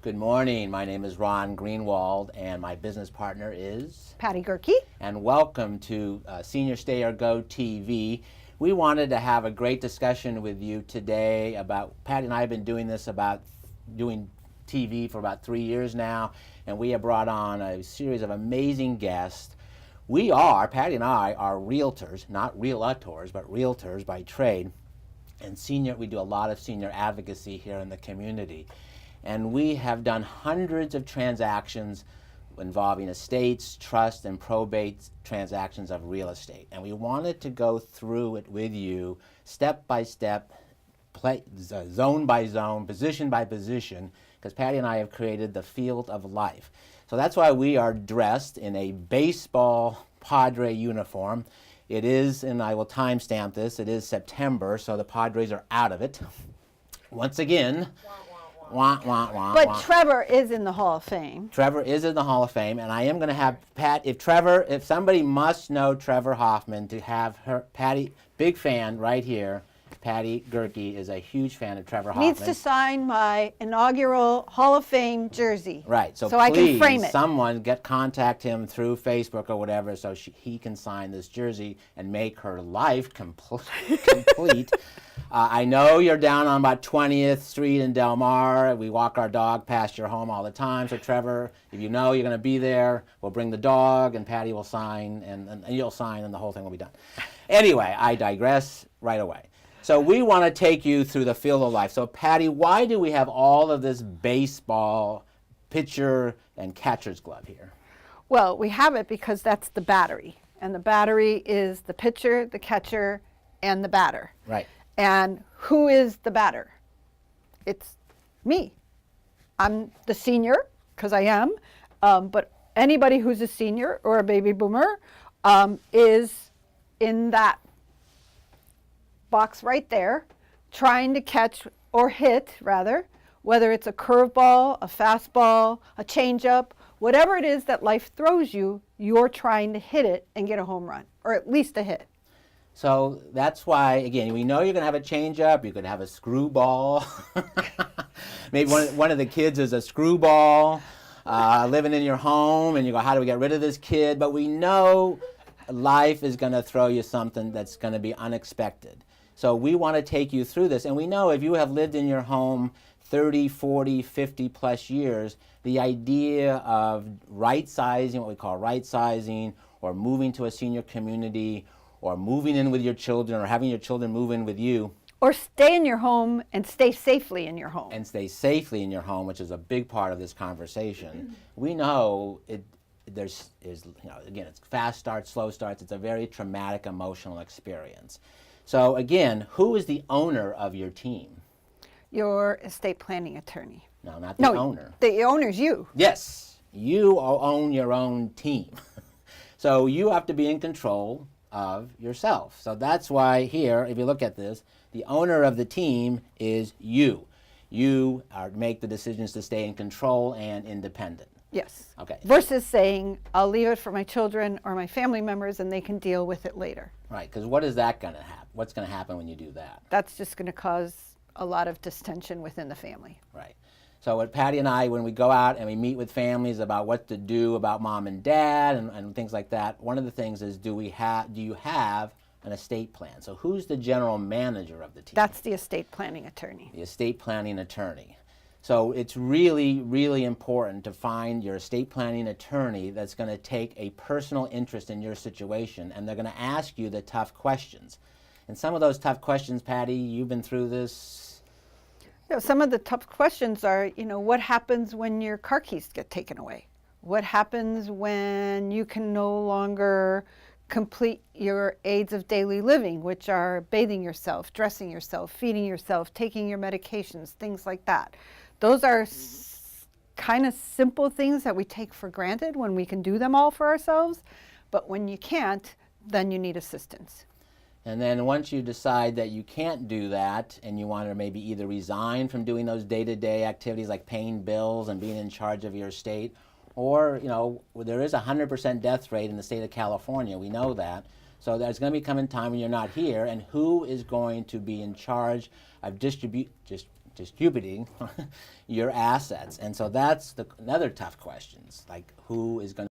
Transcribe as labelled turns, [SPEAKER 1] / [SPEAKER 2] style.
[SPEAKER 1] Good morning. My name is Ron Greenwald, and my business partner is
[SPEAKER 2] Patty Gerke.
[SPEAKER 1] And welcome to Senior Stay or Go TV. We wanted to have a great discussion with you today about, Patty and I have been doing TV for about 3 years now, and we have brought on a series of amazing guests. Patty and I are realtors, not realtors, but realtors by trade. And we do a lot of senior advocacy here in the community. And we have done hundreds of transactions involving estates, trust, and probate transactions of real estate. And we wanted to go through it with you step by step, zone by zone, position by position, because Patty and I have created the field of life. So that's why we are dressed in a baseball Padre uniform. It is, and I will timestamp this, it is September, so the Padres are out of it. Once again,
[SPEAKER 2] But Trevor is in the Hall of Fame.
[SPEAKER 1] Trevor is in the Hall of Fame, and I am going to have if somebody must know Trevor Hoffman, to have Patty, big fan right here. Patty Gerke is a huge fan of Trevor Hoffman.
[SPEAKER 2] Needs to sign my inaugural Hall of Fame jersey.
[SPEAKER 1] Right, so
[SPEAKER 2] I can frame it.
[SPEAKER 1] Someone contact him through Facebook or whatever, so he can sign this jersey and make her life complete. I know you're down on about 20th Street in Del Mar. We walk our dog past your home all the time. So Trevor, if you know you're going to be there, we'll bring the dog, and Patty will sign, and you'll sign, and the whole thing will be done. Anyway, I digress right away. So we want to take you through the field of life. So Patty, why do we have all of this baseball pitcher and catcher's glove here?
[SPEAKER 2] Well, we have it because that's the battery. And the battery is the pitcher, the catcher, and the batter.
[SPEAKER 1] Right.
[SPEAKER 2] And who is the batter? It's me. I'm the senior, because I am. But anybody who's a senior or a baby boomer is in that box right there, trying to catch or hit, rather, whether it's a curveball, a fastball, a changeup, whatever it is that life throws you, you're trying to hit it and get a home run, or at least a hit.
[SPEAKER 1] So that's why, again, we know you're going to have a changeup. You could have a screwball. Maybe one of the kids is a screwball living in your home, and you go, how do we get rid of this kid? But we know life is going to throw you something that's going to be unexpected. So we want to take you through this. And we know if you have lived in your home 30, 40, 50 plus years, the idea of right-sizing, what we call right-sizing, or moving to a senior community, or moving in with your children, or having your children move in with you.
[SPEAKER 2] Or stay in your home and stay safely in your home.
[SPEAKER 1] And stay safely in your home, which is a big part of this conversation. We know again, it's fast starts, slow starts. It's a very traumatic emotional experience. So again, who is the owner of your team?
[SPEAKER 2] Your estate planning attorney.
[SPEAKER 1] No, not the owner.
[SPEAKER 2] The owner's you.
[SPEAKER 1] Yes, you own your own team. So you have to be in control of yourself. So that's why here, if you look at this, the owner of the team is you. You make the decisions to stay in control and independent.
[SPEAKER 2] Yes.
[SPEAKER 1] Okay.
[SPEAKER 2] Versus saying, I'll leave it for my children or my family members and they can deal with it later.
[SPEAKER 1] Right, because what is that going to happen? What's going to happen when you do that?
[SPEAKER 2] That's just going to cause a lot of distension within the family.
[SPEAKER 1] Right. So what Patty and I, when we go out and we meet with families about what to do about mom and dad and things like that, one of the things is, do you have an estate plan? So who's the general manager of the team?
[SPEAKER 2] That's the estate planning attorney.
[SPEAKER 1] The estate planning attorney. So it's really, really important to find your estate planning attorney that's going to take a personal interest in your situation, and they're going to ask you the tough questions. And some of those tough questions, Patty, you've been through this.
[SPEAKER 2] Some of the tough questions are, what happens when your car keys get taken away? What happens when you can no longer complete your aids of daily living, which are bathing yourself, dressing yourself, feeding yourself, taking your medications, things like that? Those are kind of simple things that we take for granted when we can do them all for ourselves. But when you can't, then you need assistance.
[SPEAKER 1] And then once you decide that you can't do that and you want to maybe either resign from doing those day-to-day activities like paying bills and being in charge of your estate, or, there is a 100% death rate in the state of California. We know that. So there's going to be coming time when you're not here, and who is going to be in charge of distributing your assets. And so that's another tough questions, like who is going